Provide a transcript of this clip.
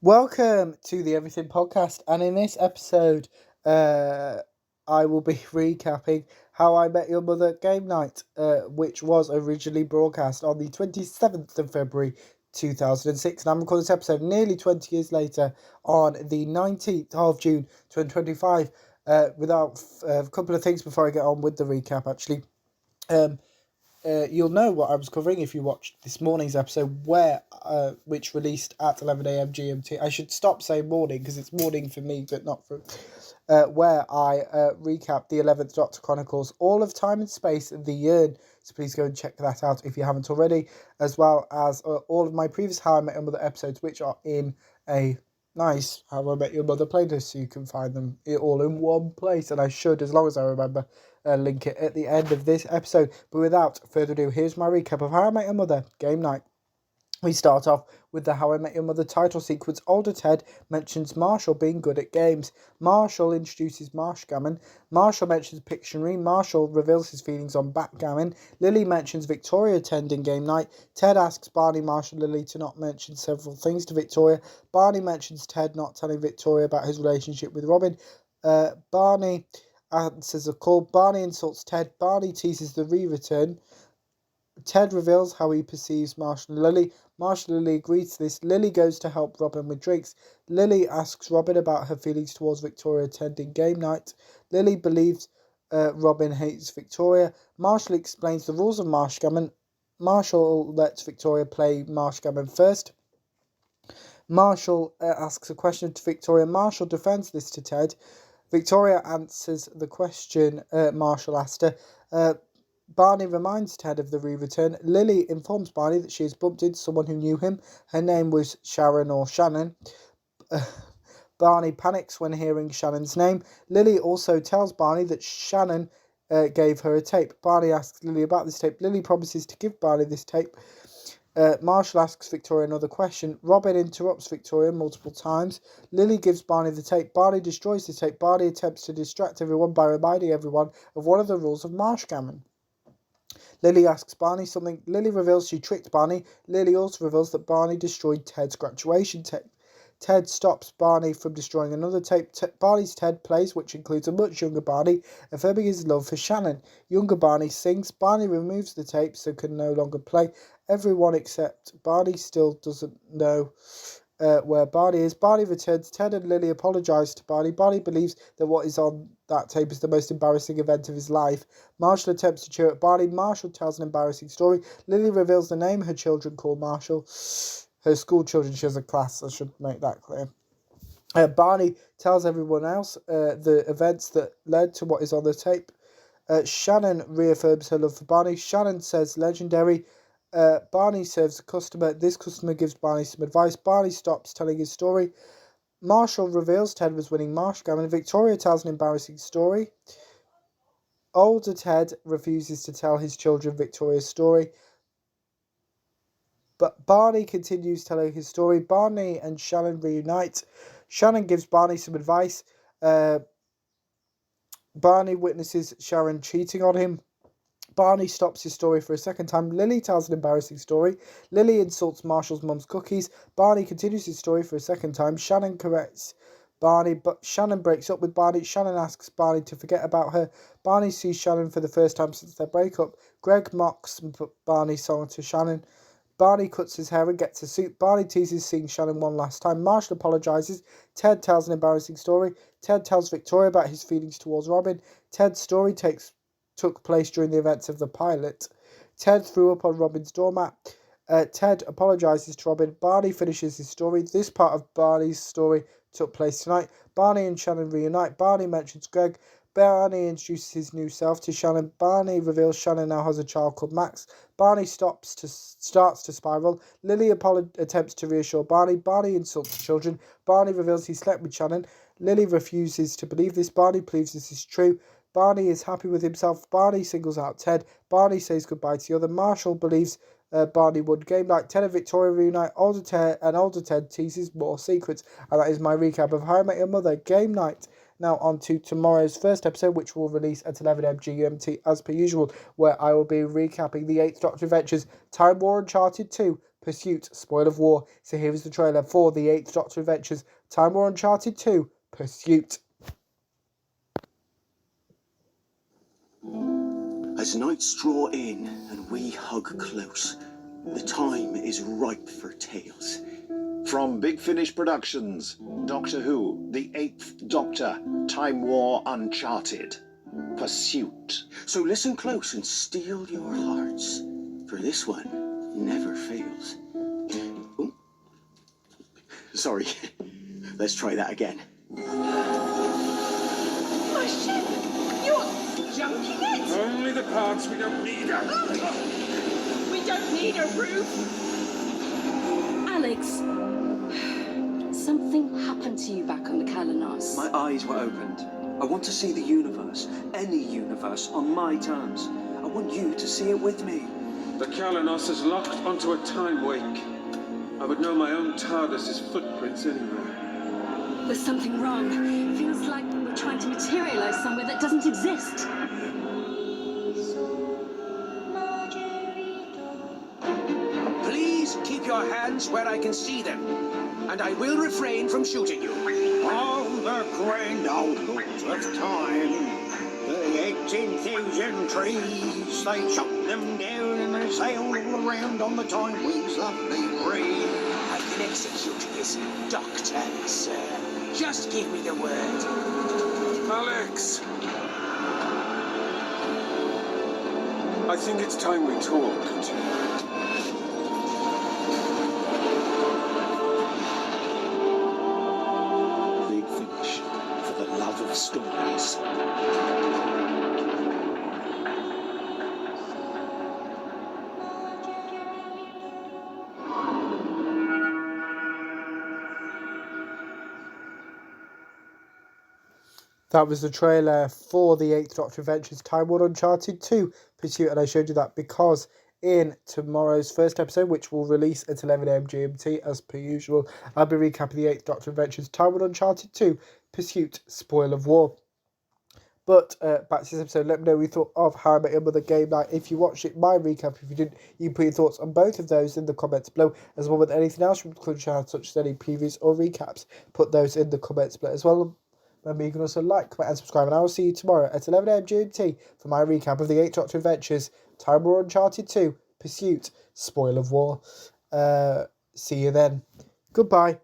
Welcome to the Everything Podcast, and in this episode, I will be recapping How I Met Your Mother Game Night, which was originally broadcast on the 27th of February 2006, and I'm recording this episode nearly 20 years later on the 19th of June 2025. Without a couple of things before I get on with the recap, actually. You'll know what I was covering if you watched this morning's episode, which released at 11 a.m. GMT. I should stop saying morning because it's morning for me, but not for where I recap the 11th Doctor Chronicles, All of Time and Space, The Yearn. So please go and check that out if you haven't already, as well as all of my previous How I Met Your Mother episodes, which are in a nice How I Met Your Mother playlist, so you can find them all in one place. And I should, as long as I remember, link it at the end of this episode. But without further ado, here's my recap of How I Met Your Mother Game Night. We start off with the How I Met Your Mother title sequence. Older Ted mentions Marshall being good at games. Marshall introduces Marshgammon. Marshall mentions Pictionary. Marshall reveals his feelings on backgammon. Lily mentions Victoria attending game night. Ted asks Barney, Marshall, Lily to not mention several things to Victoria. Barney mentions Ted not telling Victoria about his relationship with Robin. Barney answers a call. Barney insults Ted. Barney teases the re-return. Ted reveals how he perceives Marshall and Lily. Marshall and Lily agree to this. Lily goes to help Robin with drinks. Lily asks Robin about her feelings towards Victoria attending game night. Lily believes Robin hates Victoria. Marshall explains the rules of Marshgammon. Marshall lets Victoria play Marshgammon first. Marshall asks a question to Victoria. Marshall defends this to Ted. Victoria answers the question Marshall asked her. Barney reminds Ted of the re-return. Lily informs Barney that she has bumped into someone who knew him. Her name was Sharon or Shannon. Barney panics when hearing Shannon's name. Lily also tells Barney that Shannon gave her a tape. Barney asks Lily about this tape. Lily promises to give Barney this tape. Marshall asks Victoria another question. Robin interrupts Victoria multiple times. Lily gives Barney the tape. Barney destroys the tape. Barney attempts to distract everyone by reminding everyone of one of the rules of Marshgammon. Lily asks Barney something. Lily reveals she tricked Barney. Lily also reveals that Barney destroyed Ted's graduation tape. Ted stops Barney from destroying another tape. Barney's Ted plays, which includes a much younger Barney, affirming his love for Shannon. Younger Barney sings. Barney removes the tape so can no longer play. Everyone except Barney still doesn't know where Barney is. Barney returns. Ted and Lily apologise to Barney. Barney believes that what is on that tape is the most embarrassing event of his life. Marshall attempts to cheer up Barney. Marshall tells an embarrassing story. Lily reveals the name her children call Marshall. Her school children, she has a class, I should make that clear. Barney tells everyone else the events that led to what is on the tape. Shannon reaffirms her love for Barney. Shannon says legendary. Barney serves a customer. This customer gives Barney some advice. Barney stops telling his story. Marshall reveals Ted was winning Marshgammon. Victoria tells an embarrassing story. Older Ted refuses to tell his children Victoria's story. But Barney continues telling his story. Barney and Shannon reunite. Shannon gives Barney some advice. Barney witnesses Sharon cheating on him. Barney stops his story for a second time. Lily tells an embarrassing story. Lily insults Marshall's mum's cookies. Barney continues his story for a second time. Shannon corrects Barney, but Shannon breaks up with Barney. Shannon asks Barney to forget about her. Barney sees Shannon for the first time since their breakup. Greg mocks Barney's song to Shannon. Barney cuts his hair and gets a suit. Barney teases seeing Shannon one last time. Marshall apologises. Ted tells an embarrassing story. Ted tells Victoria about his feelings towards Robin. Ted's story took place during the events of the pilot. Ted threw up on Robin's doormat. Ted apologises to Robin. Barney finishes his story. This part of Barney's story took place tonight. Barney and Shannon reunite. Barney mentions Greg. Barney introduces his new self to Shannon. Barney reveals Shannon now has a child called Max. Barney starts to spiral. Lily attempts to reassure Barney. Barney insults children. Barney reveals he slept with Shannon. Lily refuses to believe this. Barney believes this is true. Barney is happy with himself. Barney singles out Ted. Barney says goodbye to the other. Marshall believes Barney won game night. Ted and Victoria reunite. Older Ted teases more secrets. And that is my recap of How I Met Your Mother Game Night. Now on to tomorrow's first episode, which will release at 11 a.m. GMT as per usual, where I will be recapping the 8th Doctor Adventures, Time War Uncharted 2, Pursuit, Spoil of War. So here is the trailer for the 8th Doctor Adventures, Time War Uncharted 2, Pursuit. As nights draw in and we hug close, the time is ripe for tales. From Big Finish Productions, Doctor Who, The 8th Doctor, Time War Uncharted, Pursuit. So listen close and steel your hearts, for this one never fails. Oh. Sorry, let's try that again. My ship! You're junking it! Only the parts we don't need. We don't need a roof! Alex, something happened to you back on the Kalanos. My eyes were opened. I want to see the universe, any universe, on my terms. I want you to see it with me. The Kalanos is locked onto a time wake. I would know my own TARDIS's footprints anywhere. There's something wrong. Feels like we're trying to materialize somewhere that doesn't exist. Please keep your hands where I can see them, and I will refrain from shooting you. On the grand old woods of time, the 18,000 trees, they chopped them down and they sailed all around on the time winds that they breathe. I can execute this, Doctor, sir. Just give me the word. Alex! I think it's time we talked. Big Finish, for the love of stories. That was the trailer for the 8th Doctor Adventures, Time War Uncharted 2, Pursuit, and I showed you that because in tomorrow's first episode, which will release at 11am GMT as per usual, I'll be recapping the 8th Doctor Adventures, Time War Uncharted 2, Pursuit, Spoil of War. But back to this episode, let me know what you thought of How I Met Your Mother Game Night. If you watched it, my recap. If you didn't, you can put your thoughts on both of those in the comments below, as well with anything else from the Clutch Channel, such as any previews or recaps. Put those in the comments below as well. Remember, you can also like, comment, and subscribe, and I will see you tomorrow at 11am GMT for my recap of the 8th Doctor Adventures, Time War Uncharted 2, Pursuit, Spoil of War. See you then. Goodbye.